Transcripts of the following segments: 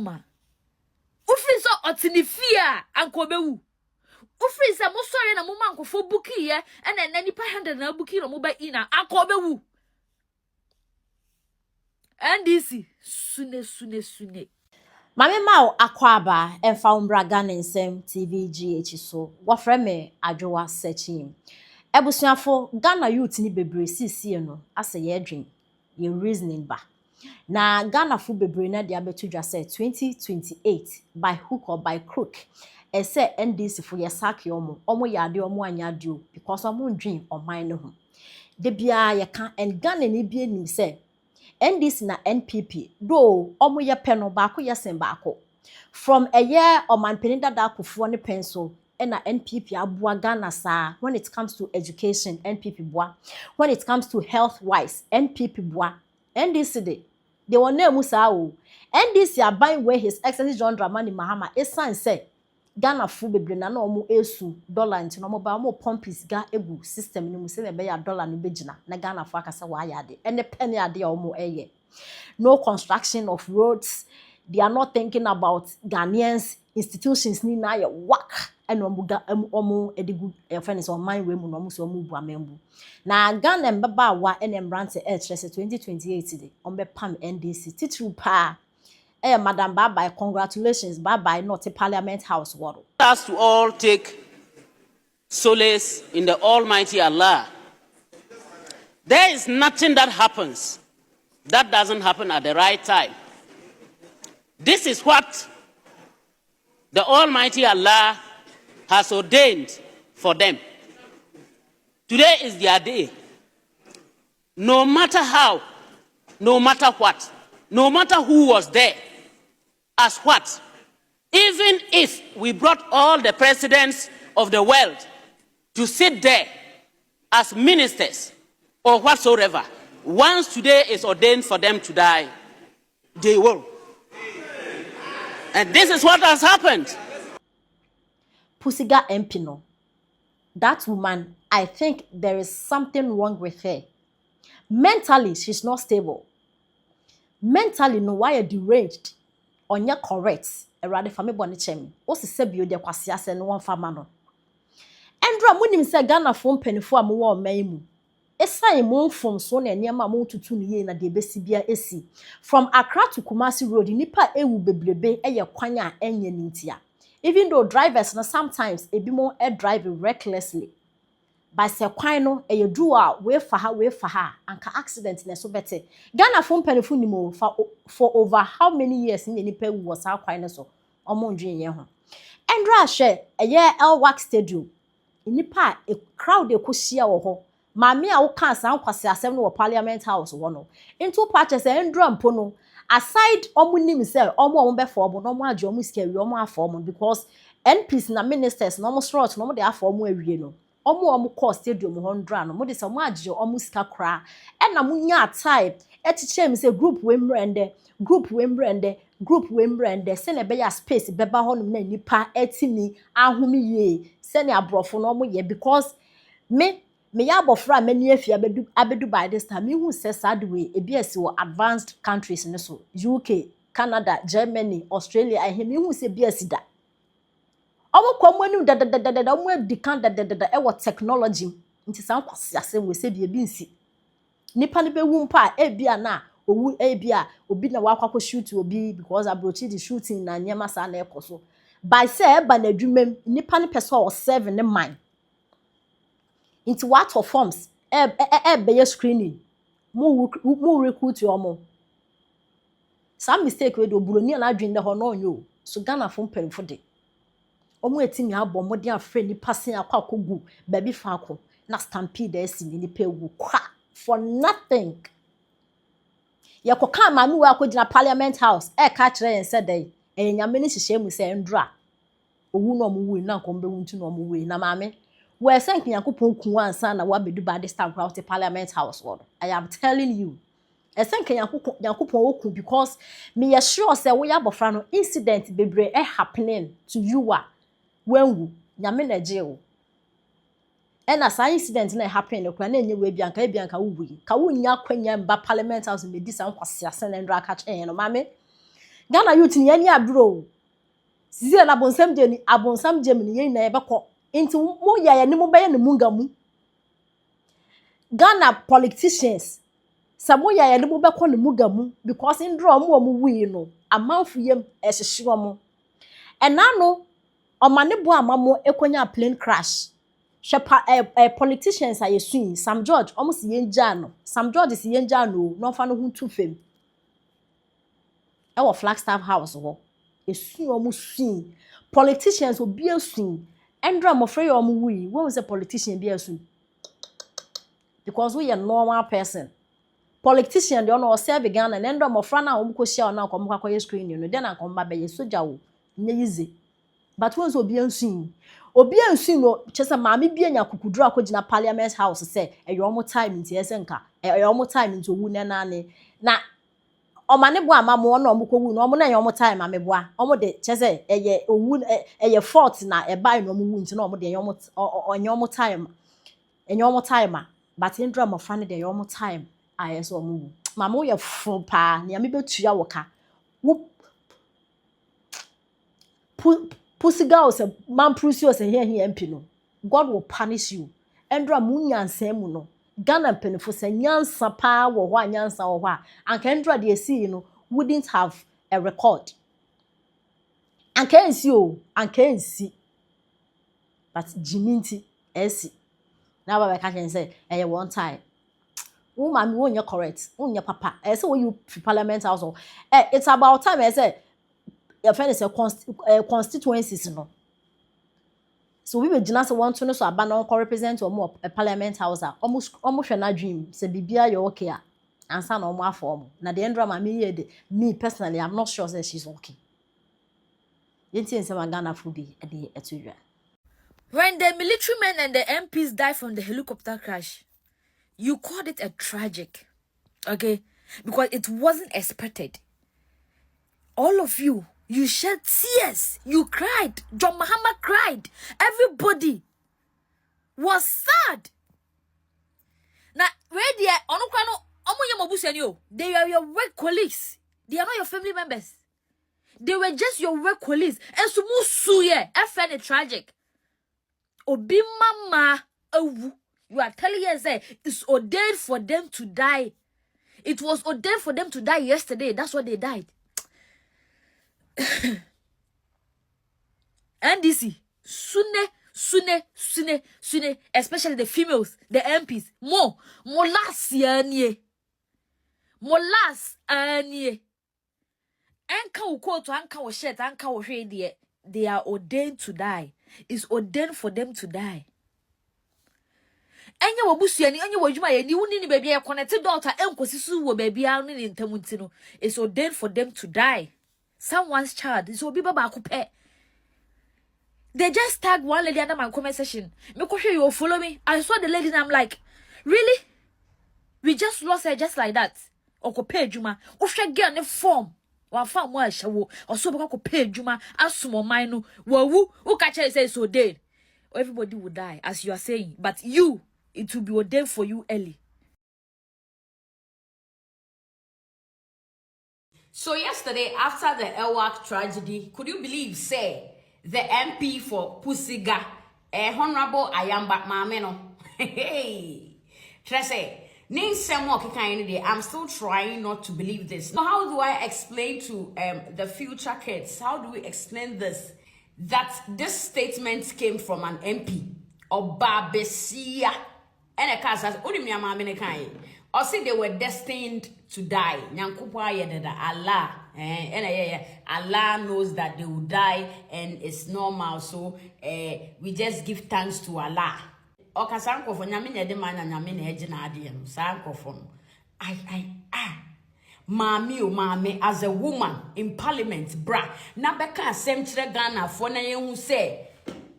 Ufri so otinifia anko bewu. Ufri se mo sori na mo mankofo buki ye ena nipa 100 na buki no mo ba ina anko bewu. NDC sune. Mame Mao akwaba emfa umbraga nsem TVGH so wofre me adwowa searching. Ebusuafo Ghana youth ni bebre sisi no ase ye dwen ye reasoning ba. Na Ghana fu bebre na dia betudwa say 2028 by hook or by crook. Ese NDC fu ye sack omo yade omo anyade because omo dwen oman ne ho. De bia ye kan and Ghana ni bia nim say NDC na NPP do omo ye peno baako ye sen baako from a year or man penida da akufo ne pencil na NPP abua Ghana sa when it comes to education NPP boa when it comes to health wise NPP boa NDC they won na mu sa o NDC aban where his excellency John Dramani Mahama esan say Ghana fu bebre na omo esu dollar nti no mo ba mo pompis ga egu system ni mu se na be ya dollar no begina na Ghana fu akasa wa yade ene penny ade omo eye no construction of roads. They are not thinking about Ghanaians institutions ni na ye work and omo edigu friends on mind we mu no mo so omo bu amembu na Ghana mbaba wa enembrante 2028 de ombe pam NDC titru pa. Madam bye congratulations bye not a Parliament House world. Us to all take solace in the Almighty Allah. There is nothing that happens that doesn't happen at the right time. This is what the Almighty Allah has ordained for them. Today is their day. No matter how, no matter what, no matter who was there, as what, even if we brought all the presidents of the world to sit there as ministers or whatsoever, once today is ordained for them to die, they will. And this is what has happened. Pusiga Empino, that woman, I think there is something wrong with her. Mentally, she's not stable. Mentally, no why deranged. Onya correct. Erade fami boni chem. Osi sebio de kwasi ase no won fama no. Endra munim se Ghana fo mpanifo a mo wo man Esai mo fom so na niam a mo tutu ne ye na de besi bia esi. From Accra to Kumasi Road, nipa ewu bebrebe eye kwan a enye nintia. Even though drivers na sometimes ebi mo drive recklessly. By se kwan no eye du a we fa ha anka accident na so bete. Ghana fo mpanifo ni mo for over how many years ni nipa ewu was ha kwan so. Omo ndwen ye ho. Endra hwe eye Elwak Stadium. Nipa a crowd ekohia wo ho. Mami a wo kan san kwase asem no Parliament House wo no into patches endra mpo no aside omunim say omo be for omo no mo age omo sika wi omo afọ omo because NPs na ministers no omo strut no mo de afọ omo awie no omo call stadium 100 no mo de say omo age omo sika kra e na mo nya type etiche mi say group we mbrende se na be ya space beba ho no na nipa etimi ahome ye se na abrofo no omo ye because me ya bofra many afia abedu by this time who says sad way ebiasi wo advanced countries ne so UK, Canada, Germany, Australia I him who say biasi da omo kwamanu da omo edikan da e wo technology nti san kwase asem we say bi nsi nipa ne be wu mpa ebia na owu ebia obi na wakwakọ shoot obi because abrochi the shooting na nyema sa na ekoso by say eba na adwumem nipa ne pese o 7 ne man into what for forms be screening mu recruit your mo some mistake we do buroni na adwin de ho no nyo so Ghana fo mpanfo de omo etimi abo mo de afre ni passen akwakogu baby fa akọ na stampede esi ni pegu kwa for nothing ye koka ma mi we akogina Parliament House ka kire yen said dey enyame ni hihye mu se ndra owu no mo wu na nkombe wu ntu no mo wu na maame we sent Yankupon Kuansa na wabedu by this time crowd Parliament House word. I am telling you. I sent Yankupon Oku because me sure say we have a incident bebre happening to you when we nyame jail. And as an incident na happen no kwana enye we bianka wuwi. Ka wunya kwanya mba Parliament House me dis an kwase asen ndra catch no mame. Ghana youth ni yani abro sizi na abonsam Germany yen na yebekọ nti mo ya ne mo beye ne munga mu Ghana politicians samo ya ne mo bekọ ne munga mu because ndro mo wi no amanfu yem ehhehye omo enano omane bo amamo ekonya plane crash shepa politicians ayesun Sam George omo si yenja no Sam George si yenja no fa no huntu fem e wo Flagstaff house ho esun omo sun politicians obi asun endra mo frey omo wi when we say politician bi asun because we are normal person politician dey no serve Ghana and endra mo fra na omo ko share na kom kwakọ screen no dey na kom ba be soja wo nye yize but once obi asun no chese maame bi anya kukuduru akogina Parliament house say eyo omo time nti ese nka eyo omo time nti owu na nane na omane bo amamo na omo kowu na omo na eyo omo time ameboa omo de chese eye owu eye fault na e bai no omo wu nti na omo de eyo omo time but indra mo fa ne de eyo omo time ayeso omo wu mama wo ye fo pa ne ame betua wo ka wo Pussy girls man precious here MP no. God will punish you. Endra munyansa mu no. Ghana penifo se nyansa pa wo ho nyansa wo ho a. Anka endra de see no wouldn't have a record. Anka ensi o, anka ensi. But jiminti ensi. Na baba ka chen say eh one time. Wo mami wo nya correct. Wo nya papa. Say wo you Parliament house. It's about time I say your friend is a constituencies no. So we will just want to know so abana ko represent or more a Parliament house almost na dream say bibia you okay answer na omo afọ na the drama me personally I'm not sure that she's okay. Yenti say Ghana fu bi e dey etudwa. When the military men and the MPs died from the helicopter crash, you called it a tragic, okay? Because it wasn't expected. All of you shed tears. You cried. John Mahama cried. Everybody was sad. Now, where they are, they are your work colleagues. They are not your family members. They were just your work colleagues. And so, I find it tragic. Obi mama, you are telling us that it's ordained for them to die. It was ordained for them to die yesterday. That's why they died. NDC, sune, especially the females, the MPs, molas anye. Anka uko to anka wo shirt, anka wo hwe they are ordained to die. It's ordained for them to die. Anya wabusuani, anya wajuma ye ni wuni ni baby ya connected daughter enkosisu wo baby ya ni ntamuntino. It's ordained for them to die. Someone's child. So be baba akupe. They just tagged one lady under my comment section. You follow me. I saw the lady and I'm like, really? We just lost her just like that. Okope Juma. Osha get on form. Wa farm wa shawo. Or so bako pay Juma. Asumo mino. Wawu. Ukacha say so dead. Everybody will die, as you are saying. But you, it will be ordained for you early. So yesterday, after the Elwak tragedy, could you believe, say, the MP for Pusiga, Honorable Ayamba Mameno? Hey, Tresse, name some more day. I'm still trying not to believe this. Now, how do I explain to the future kids? How do we explain this? That this statement came from an MP, Oba Besia, and a cast as Unimia or say they were destined to die. Allah, Allah knows that they will die and it's normal. So we just give thanks to Allah. Okasanko for nyamine de man and nyamine ejina adiem. Sanko for Mami, as a woman in Parliament, bra. Nabeka semtre Ghana for na who say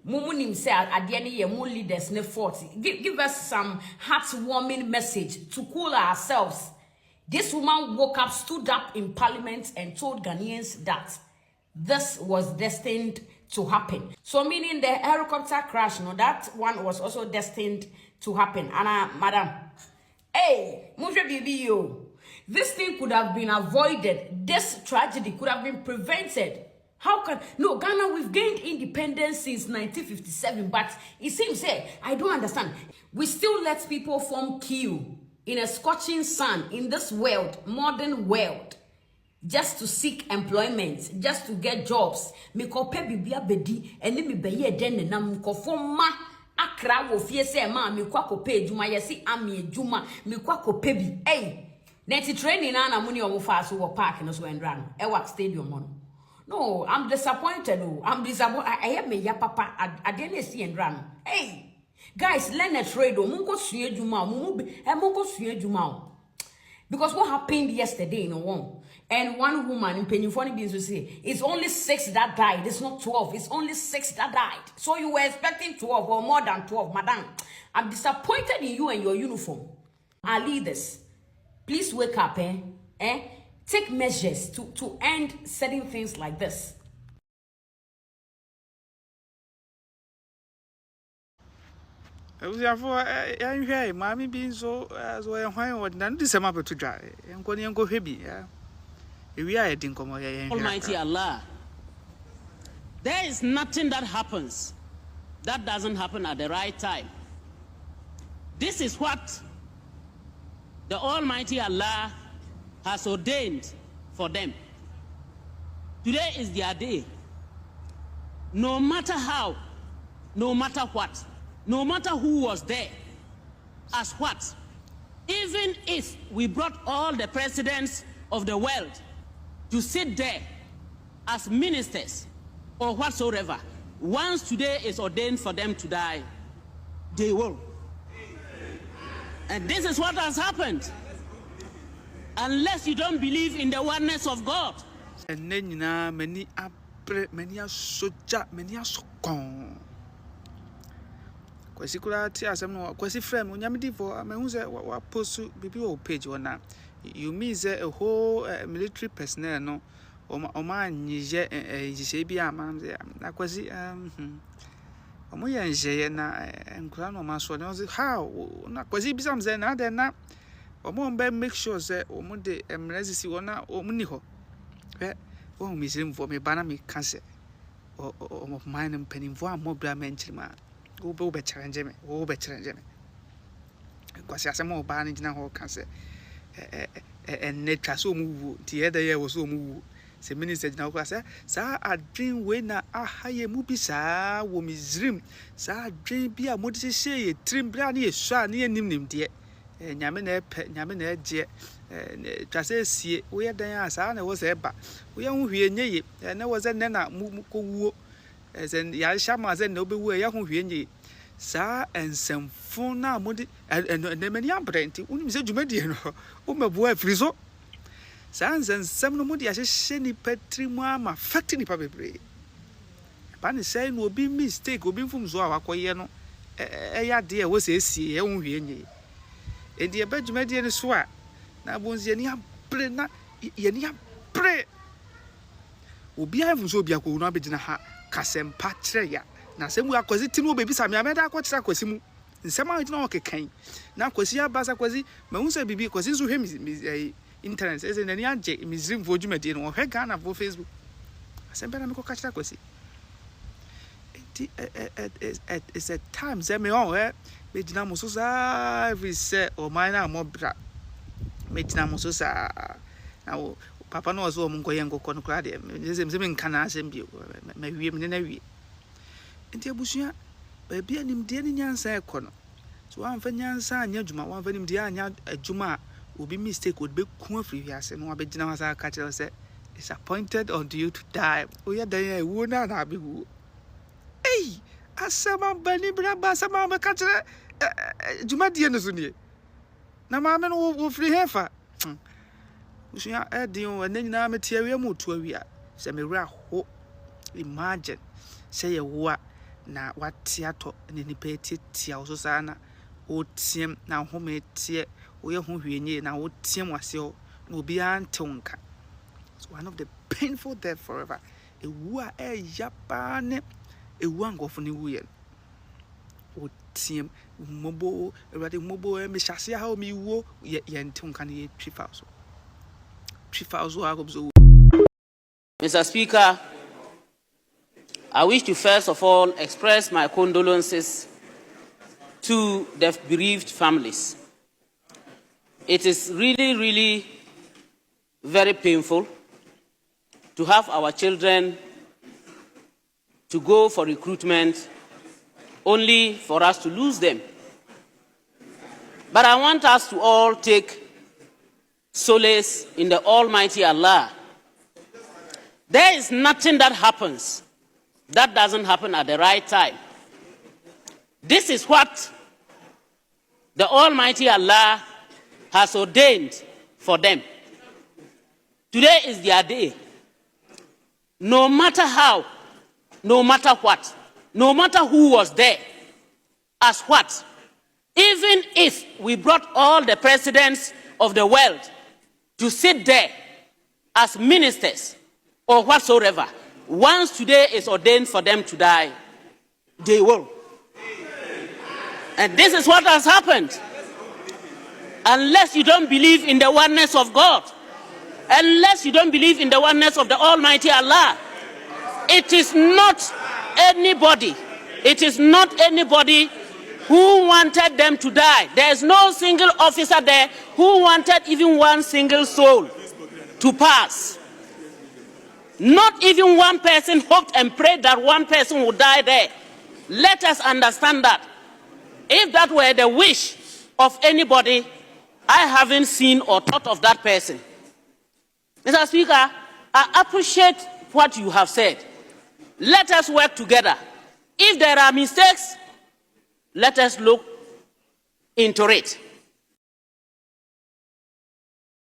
Mumunim say at the end of the year, more leaders ne 40. Give us some heartwarming message to cool ourselves. This woman woke up, stood up in Parliament and told Ghanaians that this was destined to happen. So meaning the helicopter crash, no, that one was also destined to happen. And madam, hey, move bibi yo. This thing could have been avoided. This tragedy could have been prevented. How can no Ghana? We've gained independence since 1957, but it seems I don't understand. We still let people form queue in a scorching sun in this world, modern world, just to seek employment, just to get jobs. Me kope bibia bedi, eni me beye den na mkofoma akra wo fie se ma me kwa kope ejuma yesi ami ejuma me kwa kope bi. Hey, neti training na muni omo fa so wo park no so endra no. Ewak stadium no. No, I'm disappointed. No, I'm disappointed. I have me ya papa. I didn't see and run. Hey, guys, learn a trade. Mungo suye juma. Mungo suye juma. Because what happened yesterday in a one, and one woman in Pennyphone being to say it's only 6 that died. It's not 12. It's only 6 that died. So you were expecting 12 or more than 12, madam. I'm disappointed in you and your uniform. Our leaders, please wake up, take measures to end certain things like this. Mammy being so as well, why none this summer to dry, and going go heavy. We are at Almighty Allah. There is nothing that happens that doesn't happen at the right time. This is what the Almighty Allah has ordained for them. Today is their day. No matter how, no matter what, no matter who was there, as what, even if we brought all the presidents of the world to sit there as ministers or whatsoever, once today is ordained for them to die, they will. And this is what has happened. Unless you don't believe in the oneness of God. And then many are soja, many are so gone. Quasiculati as I'm no quasi frame when Yamidi for I mean, who's a post BPO page or now. You miss a whole military personnel, no, or man, Jabia, ma'am, I quasi, Omoya and Jayana and Grano Masson, how, not quasi becomes another now. Omo make sure that omo de emergency wana omo ho. O misim for me bana me cancer. O mine and penny for more bra menchima. O be challenge me. O be challenge me. Because as more banning na ho cancer. And nature so move. The other year was so move. The minister now class. Sa a dream when na a high movie sa wo mi dream. Sa dream be a modest say trim brand ye sha near nim dear. Nyame na eje twase sie we dan asa na wo se ba we hu hwie nye na wo ze na mu kowuo zen ya shama zen na obewu ya hu hwie nye sa ensemfo na modi na mani abrenti unim se dwumadi no o mabu afiri so sa ensem no modi ahye ni patrimu ama fact ni pa bebre ba ne say no obi mistake obi mfum so awakoye no ya de wo se sie ya hu hwie nye and the Benjamin Swa. Now, once Yania pre na Yania pre. Ubia so be a cool bit in a ha, Casem Patria. Now, some we are quasitin baby Sammy, I made a quatra quasimu. In some I don't okay. Now, Quasia Basa quasi, Maunsa baby, quasin to him is internet, as in any anjay, Miss Rim for Jumadin or her Ghana for Facebook. I sent Benamico Catra quasi. It's a time, Sammy, oh, Medina Musosa, every set or minor mobra. Medina Musosa. Now, Papa knows all Mungoyango Conoclade, Zim Canas and Bew, my women in a week. And dear Bushia, baby, and him dear Yansa Cono. So I'm Fenyansa and Yajuma, one of them dear Juma would be mistake would be Kumfree, yes, and one Bedina Catcher said, it's appointed unto you to die. We are there, would not have you. Hey! Asama bani braba sama makatra Jumadi Anazuni. Na mamma will free heifer. Usia Edio and then material mutu we are. Samira ho imagine say a wa na what theatre and any petty tia Susana o team now home tear we are who we now what team was your no be antonka. It's one of the painful death forever. A wa a Japan. A one go for new year. O team mobile, already mobile, Miss Shasia, how me wo, yet yen tongue can eat 3,000. Mr. Speaker, I wish to first of all express my condolences to the bereaved families. It is really, really very painful to have our children to go for recruitment only for us to lose them. But I want us to all take solace in the Almighty Allah. There is nothing that happens that doesn't happen at the right time. This is what the Almighty Allah has ordained for them. Today is their day. No matter how, no matter what, no matter who was there, as what, even if we brought all the presidents of the world to sit there as ministers or whatsoever, once today is ordained for them to die, they will. And this is what has happened. Unless you don't believe in the oneness of God, unless you don't believe in the oneness of the Almighty Allah, it is not anybody who wanted them to die. There is no single officer there who wanted even one single soul to pass. Not even one person hoped and prayed that one person would die there. Let us understand that. If that were the wish of anybody, I haven't seen or thought of that person. Mr. Speaker, I appreciate what you have said. Let us work together. If there are mistakes, let us look into it.